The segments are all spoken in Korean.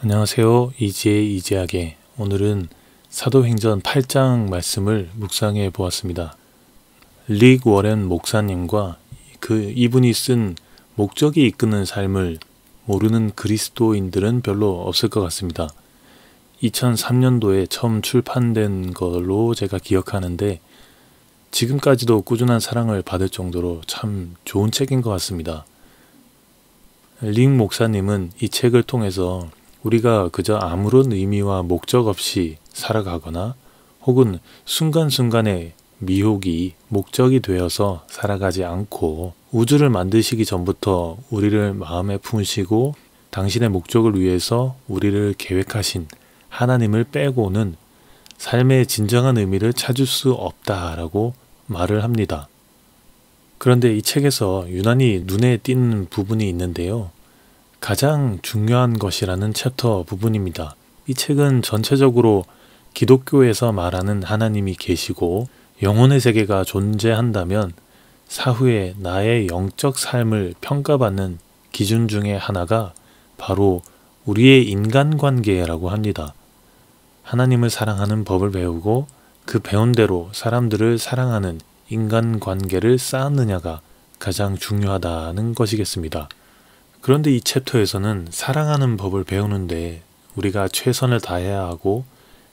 안녕하세요. 이지의 이지하게. 오늘은 사도행전 8장 말씀을 묵상해 보았습니다. 릭 워렌 목사님과 이분이 쓴 목적이 이끄는 삶을 모르는 그리스도인들은 별로 없을 것 같습니다. 2003년도에 처음 출판된 걸로 제가 기억하는데 지금까지도 꾸준한 사랑을 받을 정도로 참 좋은 책인 것 같습니다. 릭 목사님은 이 책을 통해서 우리가 그저 아무런 의미와 목적 없이 살아가거나 혹은 순간순간의 미혹이 목적이 되어서 살아가지 않고 우주를 만드시기 전부터 우리를 마음에 품으시고 당신의 목적을 위해서 우리를 계획하신 하나님을 빼고는 삶의 진정한 의미를 찾을 수 없다라고 말을 합니다. 그런데 이 책에서 유난히 눈에 띄는 부분이 있는데요. 가장 중요한 것이라는 챕터 부분입니다. 이 책은 전체적으로 기독교에서 말하는 하나님이 계시고 영혼의 세계가 존재한다면 사후에 나의 영적 삶을 평가받는 기준 중에 하나가 바로 우리의 인간관계라고 합니다. 하나님을 사랑하는 법을 배우고 그 배운 대로 사람들을 사랑하는 인간관계를 쌓느냐가 가장 중요하다는 것이겠습니다. 그런데 이 챕터에서는 사랑하는 법을 배우는데 우리가 최선을 다해야 하고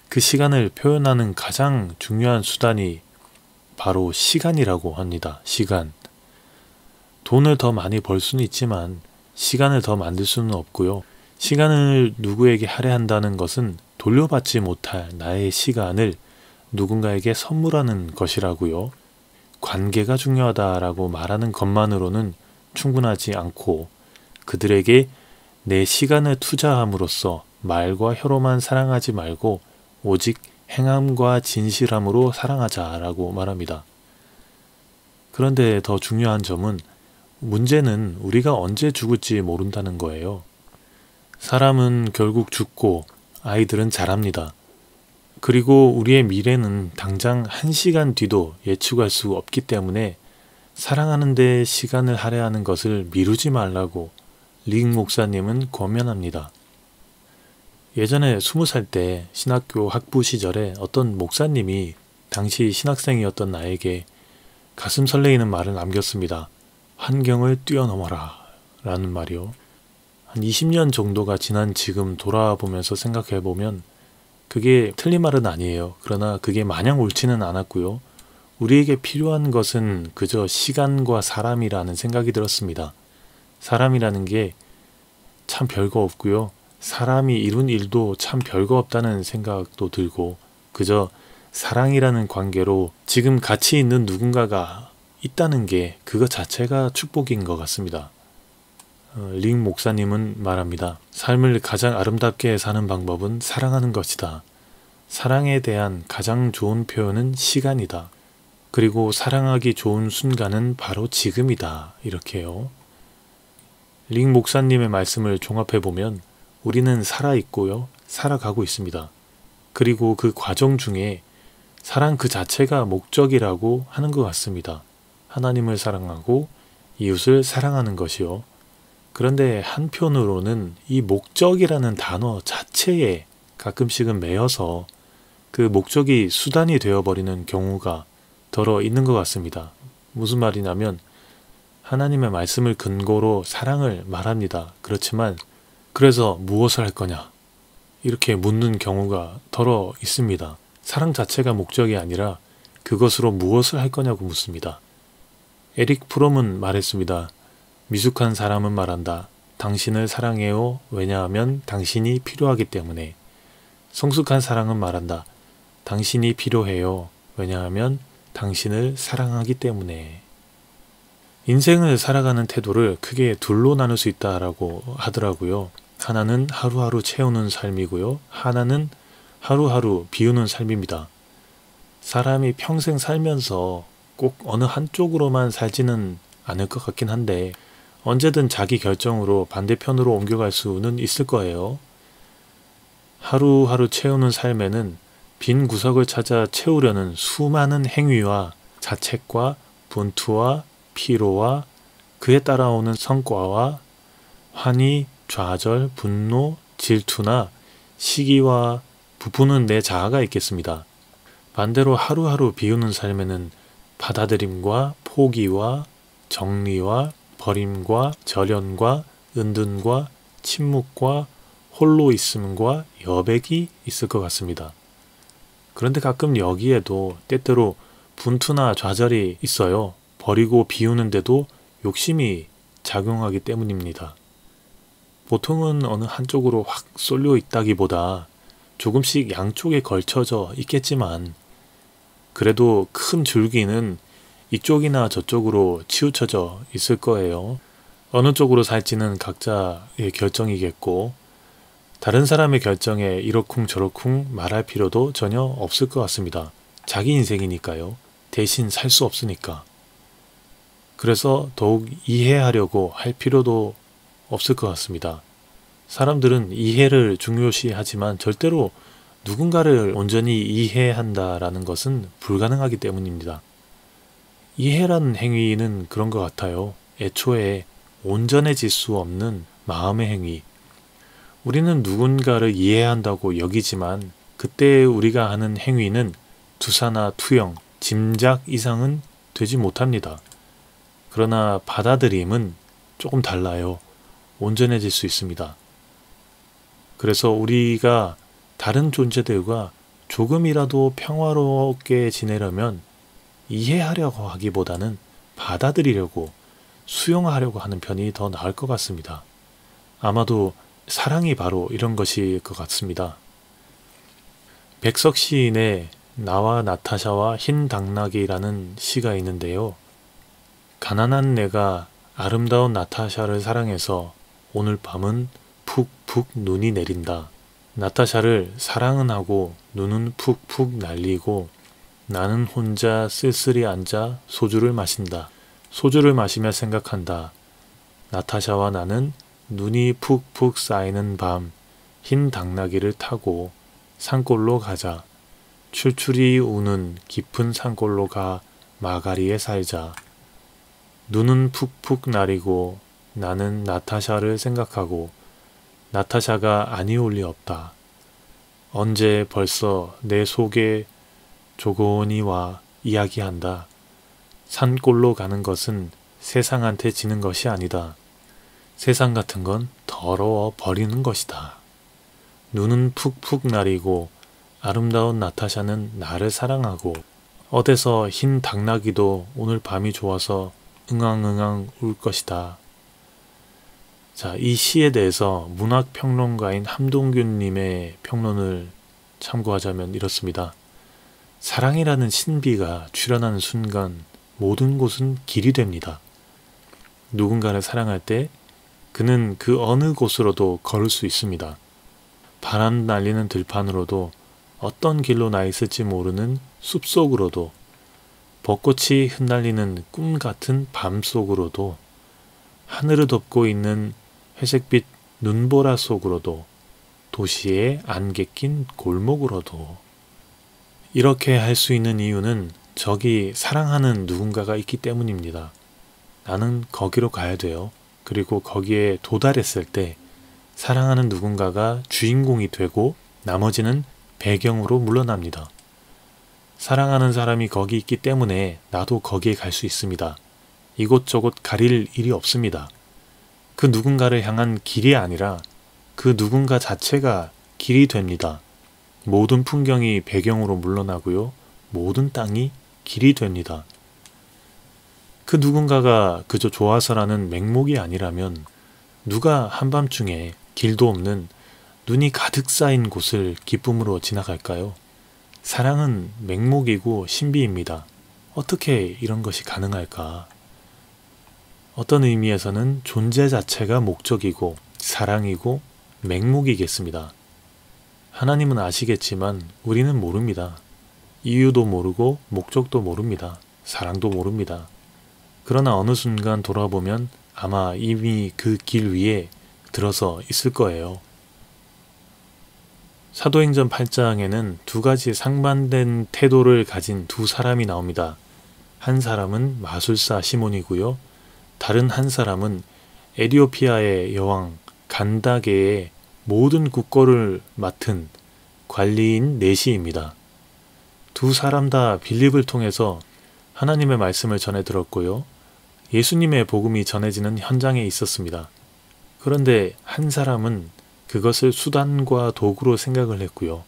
그 시간을 표현하는 가장 중요한 수단이 바로 시간이라고 합니다. 시간. 돈을 더 많이 벌 수는 있지만 시간을 더 만들 수는 없고요. 시간을 누구에게 할애한다는 것은 돌려받지 못할 나의 시간을 누군가에게 선물하는 것이라고요. 관계가 중요하다라고 말하는 것만으로는 충분하지 않고 그들에게 내 시간을 투자함으로써 말과 혀로만 사랑하지 말고 오직 행함과 진실함으로 사랑하자라고 말합니다. 그런데 더 중요한 점은 문제는 우리가 언제 죽을지 모른다는 거예요. 사람은 결국 죽고 아이들은 자랍니다. 그리고 우리의 미래는 당장 1시간 뒤도 예측할 수 없기 때문에 사랑하는 데 시간을 할애하는 것을 미루지 말라고 릭 목사님은 권면합니다. 예전에 20살 때 신학교 학부 시절에 어떤 목사님이 당시 신학생이었던 나에게 가슴 설레이는 말을 남겼습니다. 환경을 뛰어넘어라 라는 말이요. 한 20년 정도가 지난 지금 돌아보면서 생각해보면 그게 틀린 말은 아니에요. 그러나 그게 마냥 옳지는 않았고요. 우리에게 필요한 것은 그저 시간과 사람이라는 생각이 들었습니다. 사람이라는 게 참 별거 없고요. 사람이 이룬 일도 참 별거 없다는 생각도 들고 그저 사랑이라는 관계로 지금 같이 있는 누군가가 있다는 게 그것 자체가 축복인 것 같습니다. 릭 목사님은 말합니다. 삶을 가장 아름답게 사는 방법은 사랑하는 것이다. 사랑에 대한 가장 좋은 표현은 시간이다. 그리고 사랑하기 좋은 순간은 바로 지금이다. 이렇게요. 릭 목사님의 말씀을 종합해보면 우리는 살아있고요. 살아가고 있습니다. 그리고 그 과정 중에 사랑 그 자체가 목적이라고 하는 것 같습니다. 하나님을 사랑하고 이웃을 사랑하는 것이요. 그런데 한편으로는 이 목적이라는 단어 자체에 가끔씩은 매여서 그 목적이 수단이 되어버리는 경우가 더러 있는 것 같습니다. 무슨 말이냐면 하나님의 말씀을 근거로 사랑을 말합니다. 그렇지만 그래서 무엇을 할 거냐? 이렇게 묻는 경우가 더러 있습니다. 사랑 자체가 목적이 아니라 그것으로 무엇을 할 거냐고 묻습니다. 에릭 프롬은 말했습니다. 미숙한 사람은 말한다. 당신을 사랑해요. 왜냐하면 당신이 필요하기 때문에. 성숙한 사랑은 말한다. 당신이 필요해요. 왜냐하면 당신을 사랑하기 때문에. 인생을 살아가는 태도를 크게 둘로 나눌 수 있다라고 하더라고요. 하나는 하루하루 채우는 삶이고요. 하나는 하루하루 비우는 삶입니다. 사람이 평생 살면서 꼭 어느 한쪽으로만 살지는 않을 것 같긴 한데 언제든 자기 결정으로 반대편으로 옮겨갈 수는 있을 거예요. 하루하루 채우는 삶에는 빈 구석을 찾아 채우려는 수많은 행위와 자책과 분투와 피로와 그에 따라오는 성과와 환희, 좌절, 분노, 질투나 시기와 부푸는 내 자아가 있겠습니다. 반대로 하루하루 비우는 삶에는 받아들임과 포기와 정리와 버림과 절연과 은둔과 침묵과 홀로 있음과 여백이 있을 것 같습니다. 그런데 가끔 여기에도 때때로 분투나 좌절이 있어요. 버리고 비우는데도 욕심이 작용하기 때문입니다. 보통은 어느 한쪽으로 확 쏠려 있다기보다 조금씩 양쪽에 걸쳐져 있겠지만 그래도 큰 줄기는 이쪽이나 저쪽으로 치우쳐져 있을 거예요. 어느 쪽으로 살지는 각자의 결정이겠고 다른 사람의 결정에 이러쿵저러쿵 말할 필요도 전혀 없을 것 같습니다. 자기 인생이니까요. 대신 살 수 없으니까. 그래서 더욱 이해하려고 할 필요도 없을 것 같습니다. 사람들은 이해를 중요시하지만 절대로 누군가를 온전히 이해한다라는 것은 불가능하기 때문입니다. 이해라는 행위는 그런 것 같아요. 애초에 온전해질 수 없는 마음의 행위. 우리는 누군가를 이해한다고 여기지만 그때 우리가 하는 행위는 투사나 투영, 짐작 이상은 되지 못합니다. 그러나 받아들임은 조금 달라요. 온전해질 수 있습니다. 그래서 우리가 다른 존재들과 조금이라도 평화롭게 지내려면 이해하려고 하기보다는 받아들이려고 수용하려고 하는 편이 더 나을 것 같습니다. 아마도 사랑이 바로 이런 것일 것 같습니다. 백석 시인의 나와 나타샤와 흰 당나귀라는 시가 있는데요. 가난한 내가 아름다운 나타샤를 사랑해서 오늘 밤은 푹푹 눈이 내린다. 나타샤를 사랑은 하고 눈은 푹푹 날리고 나는 혼자 쓸쓸히 앉아 소주를 마신다. 소주를 마시며 생각한다. 나타샤와 나는 눈이 푹푹 쌓이는 밤 흰 당나귀를 타고 산골로 가자. 출출이 우는 깊은 산골로 가 마가리에 살자. 눈은 푹푹 나리고 나는 나타샤를 생각하고 나타샤가 아니올 리 없다. 언제 벌써 내 속에 조곤이 와 이야기한다. 산골로 가는 것은 세상한테 지는 것이 아니다. 세상 같은 건 더러워 버리는 것이다. 눈은 푹푹 나리고 아름다운 나타샤는 나를 사랑하고 어디서 흰 당나귀도 오늘 밤이 좋아서 응앙응앙 울 것이다. 자, 이 시에 대해서 문학평론가인 함동균님의 평론을 참고하자면 이렇습니다. 사랑이라는 신비가 출현하는 순간 모든 곳은 길이 됩니다. 누군가를 사랑할 때 그는 그 어느 곳으로도 걸을 수 있습니다. 바람 날리는 들판으로도 어떤 길로 나 있을지 모르는 숲속으로도 벚꽃이 흩날리는 꿈 같은 밤 속으로도 하늘을 덮고 있는 회색빛 눈보라 속으로도 도시의 안개 낀 골목으로도 이렇게 할 수 있는 이유는 저기 사랑하는 누군가가 있기 때문입니다. 나는 거기로 가야 돼요. 그리고 거기에 도달했을 때 사랑하는 누군가가 주인공이 되고 나머지는 배경으로 물러납니다. 사랑하는 사람이 거기 있기 때문에 나도 거기에 갈 수 있습니다. 이곳저곳 가릴 일이 없습니다. 그 누군가를 향한 길이 아니라 그 누군가 자체가 길이 됩니다. 모든 풍경이 배경으로 물러나고요. 모든 땅이 길이 됩니다. 그 누군가가 그저 좋아서라는 맹목이 아니라면 누가 한밤중에 길도 없는 눈이 가득 쌓인 곳을 기쁨으로 지나갈까요? 사랑은 맹목이고 신비입니다. 어떻게 이런 것이 가능할까? 어떤 의미에서는 존재 자체가 목적이고 사랑이고 맹목이겠습니다. 하나님은 아시겠지만 우리는 모릅니다. 이유도 모르고 목적도 모릅니다. 사랑도 모릅니다. 그러나 어느 순간 돌아보면 아마 이미 그 길 위에 들어서 있을 거예요. 사도행전 8장에는 두 가지 상반된 태도를 가진 두 사람이 나옵니다. 한 사람은 마술사 시몬이고요. 다른 한 사람은 에디오피아의 여왕 간다게의 모든 국거를 맡은 관리인 내시입니다. 두 사람 다 빌립을 통해서 하나님의 말씀을 전해 들었고요. 예수님의 복음이 전해지는 현장에 있었습니다. 그런데 한 사람은 그것을 수단과 도구로 생각을 했고요.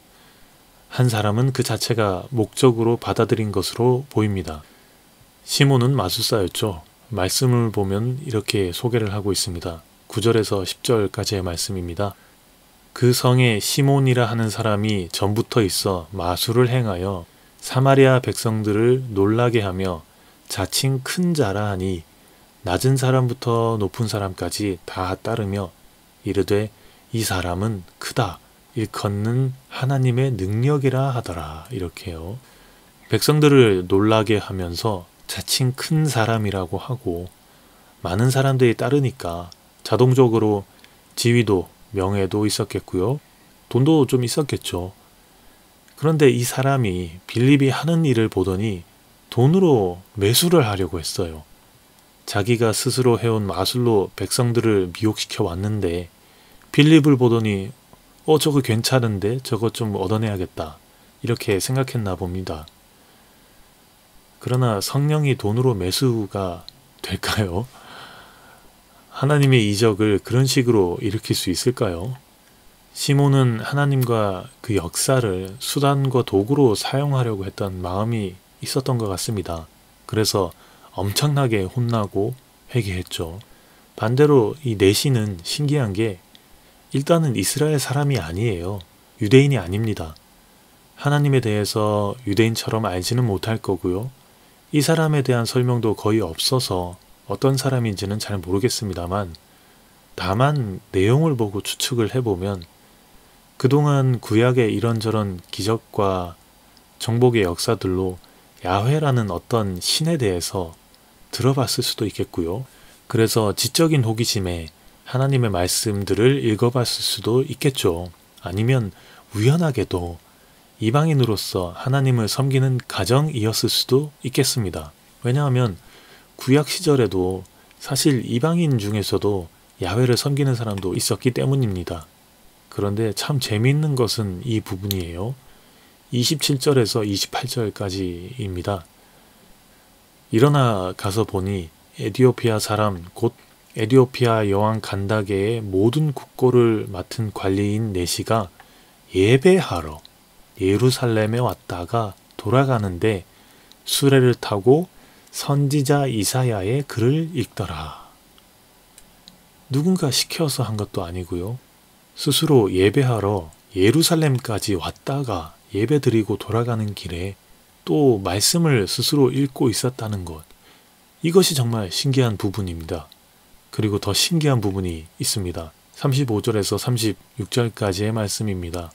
한 사람은 그 자체가 목적으로 받아들인 것으로 보입니다. 시몬은 마술사였죠. 말씀을 보면 이렇게 소개를 하고 있습니다. 9절에서 10절까지의 말씀입니다. 그 성에 시몬이라 하는 사람이 전부터 있어 마술을 행하여 사마리아 백성들을 놀라게 하며 자칭 큰 자라 하니 낮은 사람부터 높은 사람까지 다 따르며 이르되 이 사람은 크다 일컫는 하나님의 능력이라 하더라. 이렇게요. 백성들을 놀라게 하면서 자칭 큰 사람이라고 하고 많은 사람들이 따르니까 자동적으로 지위도 명예도 있었겠고요. 돈도 좀 있었겠죠. 그런데 이 사람이 빌립이 하는 일을 보더니 돈으로 매수를 하려고 했어요. 자기가 스스로 해온 마술로 백성들을 미혹시켜 왔는데 빌립을 보더니 저거 괜찮은데 저거 좀 얻어내야겠다 이렇게 생각했나 봅니다. 그러나 성령이 돈으로 매수가 될까요? 하나님의 이적을 그런 식으로 일으킬 수 있을까요? 시몬은 하나님과 그 역사를 수단과 도구로 사용하려고 했던 마음이 있었던 것 같습니다. 그래서 엄청나게 혼나고 회개했죠. 반대로 이 내시는 신기한 게 일단은 이스라엘 사람이 아니에요. 유대인이 아닙니다. 하나님에 대해서 유대인처럼 알지는 못할 거고요. 이 사람에 대한 설명도 거의 없어서 어떤 사람인지는 잘 모르겠습니다만 다만 내용을 보고 추측을 해보면 그동안 구약의 이런저런 기적과 정복의 역사들로 야훼라는 어떤 신에 대해서 들어봤을 수도 있겠고요. 그래서 지적인 호기심에 하나님의 말씀들을 읽어봤을 수도 있겠죠. 아니면 우연하게도 이방인으로서 하나님을 섬기는 가정이었을 수도 있겠습니다. 왜냐하면 구약 시절에도 사실 이방인 중에서도 야훼를 섬기는 사람도 있었기 때문입니다. 그런데 참 재미있는 것은 이 부분이에요. 27절에서 28절까지입니다. 일어나 가서 보니 에디오피아 사람 곧 에디오피아 여왕 간다게의 모든 국고를 맡은 관리인 내시가 예배하러 예루살렘에 왔다가 돌아가는데 수레를 타고 선지자 이사야의 글을 읽더라. 누군가 시켜서 한 것도 아니고요. 스스로 예배하러 예루살렘까지 왔다가 예배드리고 돌아가는 길에 또 말씀을 스스로 읽고 있었다는 것. 이것이 정말 신기한 부분입니다. 그리고 더 신기한 부분이 있습니다. 35절에서 36절까지의 말씀입니다.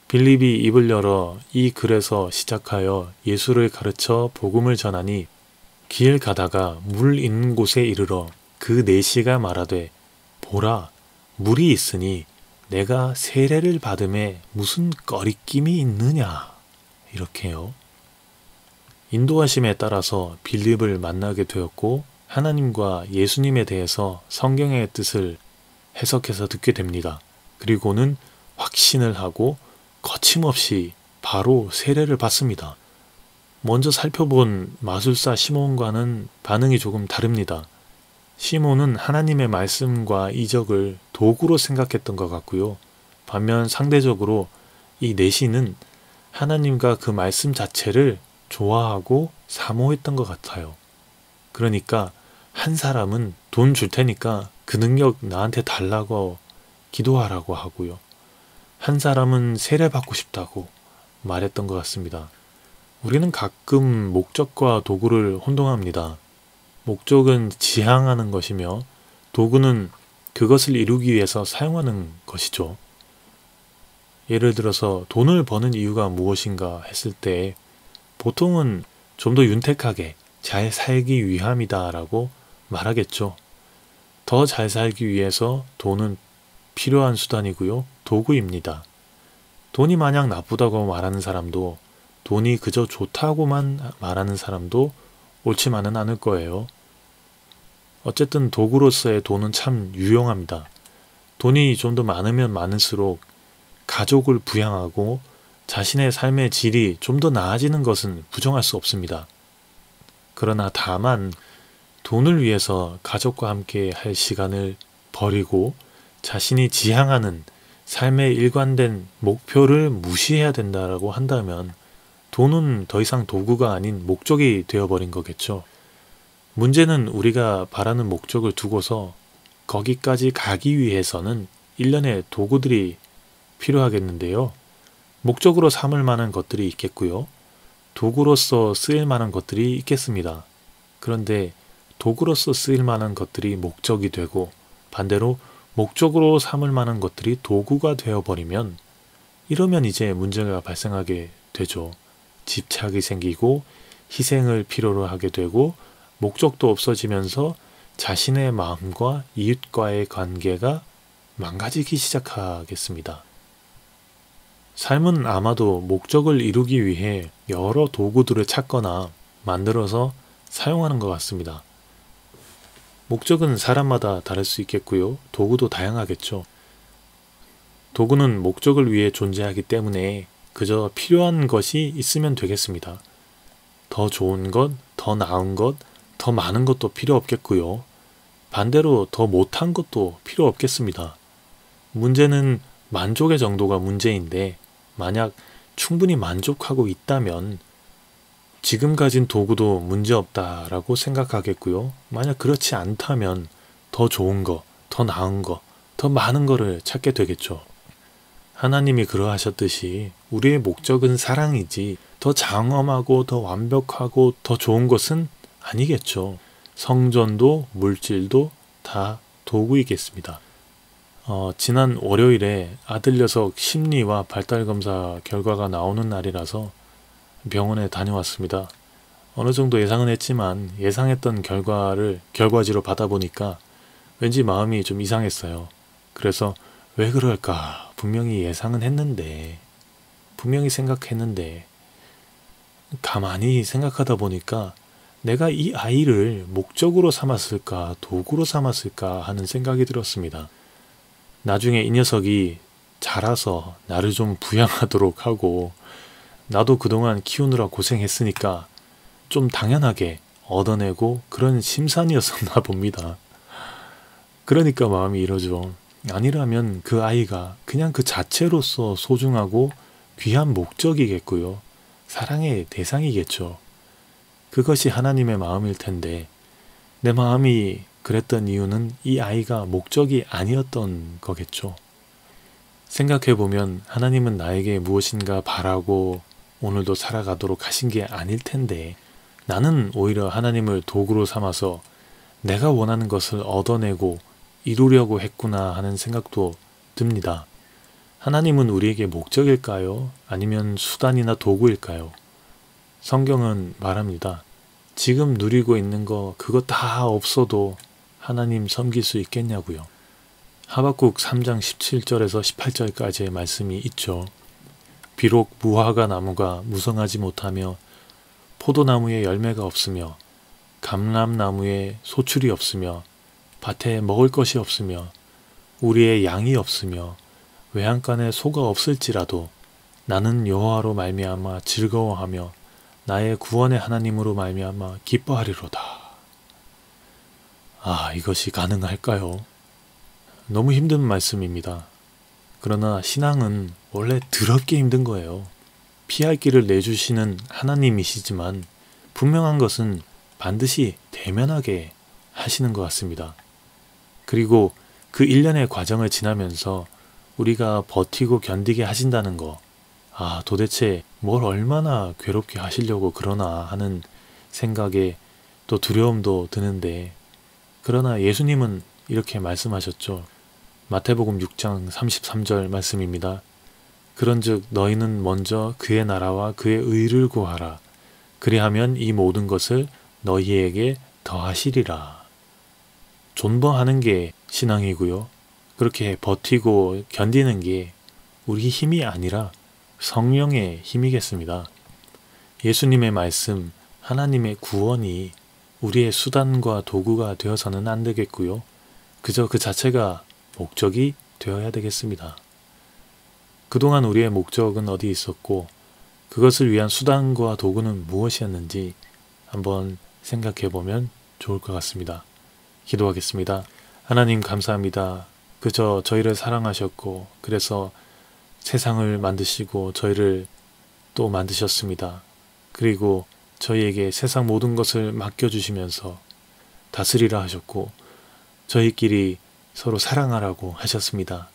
빌립이 입을 열어 이 글에서 시작하여 예수를 가르쳐 복음을 전하니 길 가다가 물 있는 곳에 이르러 그 내시가 말하되 보라 물이 있으니 내가 세례를 받음에 무슨 꺼리낌이 있느냐 이렇게요. 인도하심에 따라서 빌립을 만나게 되었고 하나님과 예수님에 대해서 성경의 뜻을 해석해서 듣게 됩니다. 그리고는 확신을 하고 거침없이 바로 세례를 받습니다. 먼저 살펴본 마술사 시몬과는 반응이 조금 다릅니다. 시몬은 하나님의 말씀과 이적을 도구로 생각했던 것 같고요. 반면 상대적으로 이 내시는 하나님과 그 말씀 자체를 좋아하고 사모했던 것 같아요. 그러니까 한 사람은 돈 줄 테니까 그 능력 나한테 달라고 기도하라고 하고요. 한 사람은 세례받고 싶다고 말했던 것 같습니다. 우리는 가끔 목적과 도구를 혼동합니다. 목적은 지향하는 것이며 도구는 그것을 이루기 위해서 사용하는 것이죠. 예를 들어서 돈을 버는 이유가 무엇인가 했을 때 보통은 좀 더 윤택하게 잘 살기 위함이다 라고 말하겠죠. 더 잘 살기 위해서 돈은 필요한 수단이고요. 도구입니다. 돈이 마냥 나쁘다고 말하는 사람도 돈이 그저 좋다고만 말하는 사람도 옳지만은 않을 거예요. 어쨌든 도구로서의 돈은 참 유용합니다. 돈이 좀 더 많으면 많을수록 가족을 부양하고 자신의 삶의 질이 좀 더 나아지는 것은 부정할 수 없습니다. 그러나 다만 돈을 위해서 가족과 함께 할 시간을 버리고 자신이 지향하는 삶의 일관된 목표를 무시해야 된다라고 한다면 돈은 더 이상 도구가 아닌 목적이 되어버린 거겠죠. 문제는 우리가 바라는 목적을 두고서 거기까지 가기 위해서는 일련의 도구들이 필요하겠는데요. 목적으로 삼을 만한 것들이 있겠고요. 도구로서 쓰일 만한 것들이 있겠습니다. 그런데 도구로서 쓰일 만한 것들이 목적이 되고 반대로 목적으로 삼을 만한 것들이 도구가 되어버리면 이러면 이제 문제가 발생하게 되죠. 집착이 생기고 희생을 필요로 하게 되고 목적도 없어지면서 자신의 마음과 이웃과의 관계가 망가지기 시작하겠습니다. 삶은 아마도 목적을 이루기 위해 여러 도구들을 찾거나 만들어서 사용하는 것 같습니다. 목적은 사람마다 다를 수 있겠고요. 도구도 다양하겠죠. 도구는 목적을 위해 존재하기 때문에 그저 필요한 것이 있으면 되겠습니다. 더 좋은 것, 더 나은 것, 더 많은 것도 필요 없겠고요. 반대로 더 못한 것도 필요 없겠습니다. 문제는 만족의 정도가 문제인데 만약 충분히 만족하고 있다면 지금 가진 도구도 문제없다라고 생각하겠고요. 만약 그렇지 않다면 더 좋은 거, 더 나은 거, 더 많은 거를 찾게 되겠죠. 하나님이 그러하셨듯이 우리의 목적은 사랑이지 더 장엄하고 더 완벽하고 더 좋은 것은 아니겠죠. 성전도 물질도 다 도구이겠습니다. 지난 월요일에 아들 녀석 심리와 발달검사 결과가 나오는 날이라서 병원에 다녀왔습니다. 어느 정도 예상은 했지만 예상했던 결과지로 받아보니까 왠지 마음이 좀 이상했어요. 그래서 왜 그럴까? 분명히 예상은 했는데, 분명히 생각했는데, 가만히 생각하다 보니까 내가 이 아이를 목적으로 삼았을까, 도구로 삼았을까 하는 생각이 들었습니다. 나중에 이 녀석이 자라서 나를 좀 부양하도록 하고 나도 그동안 키우느라 고생했으니까 좀 당연하게 얻어내고 그런 심산이었었나 봅니다. 그러니까 마음이 이러죠. 아니라면 그 아이가 그냥 그 자체로서 소중하고 귀한 목적이겠고요. 사랑의 대상이겠죠. 그것이 하나님의 마음일 텐데 내 마음이 그랬던 이유는 이 아이가 목적이 아니었던 거겠죠. 생각해보면 하나님은 나에게 무엇인가 바라고 오늘도 살아가도록 하신 게 아닐 텐데 나는 오히려 하나님을 도구로 삼아서 내가 원하는 것을 얻어내고 이루려고 했구나 하는 생각도 듭니다. 하나님은 우리에게 목적일까요? 아니면 수단이나 도구일까요? 성경은 말합니다. 지금 누리고 있는 거 그거 다 없어도 하나님 섬길 수 있겠냐고요. 하박국 3장 17절에서 18절까지의 말씀이 있죠. 비록 무화과 나무가 무성하지 못하며 포도나무에 열매가 없으며 감람나무에 소출이 없으며 밭에 먹을 것이 없으며 우리의 양이 없으며 외양간에 소가 없을지라도 나는 여호와로 말미암아 즐거워하며 나의 구원의 하나님으로 말미암아 기뻐하리로다. 이것이 가능할까요? 너무 힘든 말씀입니다. 그러나 신앙은 원래 더럽게 힘든 거예요. 피할 길을 내주시는 하나님이시지만 분명한 것은 반드시 대면하게 하시는 것 같습니다. 그리고 그 일련의 과정을 지나면서 우리가 버티고 견디게 하신다는 거, 도대체 뭘 얼마나 괴롭게 하시려고 그러나 하는 생각에 또 두려움도 드는데, 그러나 예수님은 이렇게 말씀하셨죠. 마태복음 6장 33절 말씀입니다. 그런즉 너희는 먼저 그의 나라와 그의 의를 구하라. 그리하면 이 모든 것을 너희에게 더하시리라. 존버하는 게 신앙이고요. 그렇게 버티고 견디는 게 우리 힘이 아니라 성령의 힘이겠습니다. 예수님의 말씀, 하나님의 구원이 우리의 수단과 도구가 되어서는 안 되겠고요. 그저 그 자체가 목적이 되어야 되겠습니다. 그동안 우리의 목적은 어디 있었고 그것을 위한 수단과 도구는 무엇이었는지 한번 생각해 보면 좋을 것 같습니다. 기도하겠습니다. 하나님 감사합니다. 그저 저희를 사랑하셨고 그래서 세상을 만드시고 저희를 또 만드셨습니다. 그리고 저희에게 세상 모든 것을 맡겨주시면서 다스리라 하셨고 저희끼리 서로 사랑하라고 하셨습니다.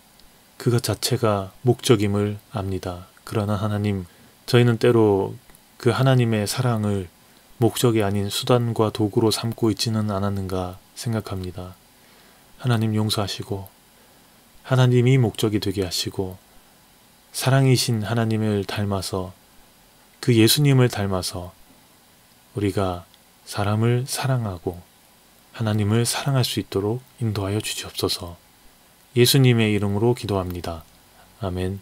그것 자체가 목적임을 압니다. 그러나 하나님, 저희는 때로 그 하나님의 사랑을 목적이 아닌 수단과 도구로 삼고 있지는 않았는가 생각합니다. 하나님 용서하시고 하나님이 목적이 되게 하시고 사랑이신 하나님을 닮아서 그 예수님을 닮아서 우리가 사람을 사랑하고 하나님을 사랑할 수 있도록 인도하여 주시옵소서. 예수님의 이름으로 기도합니다. 아멘.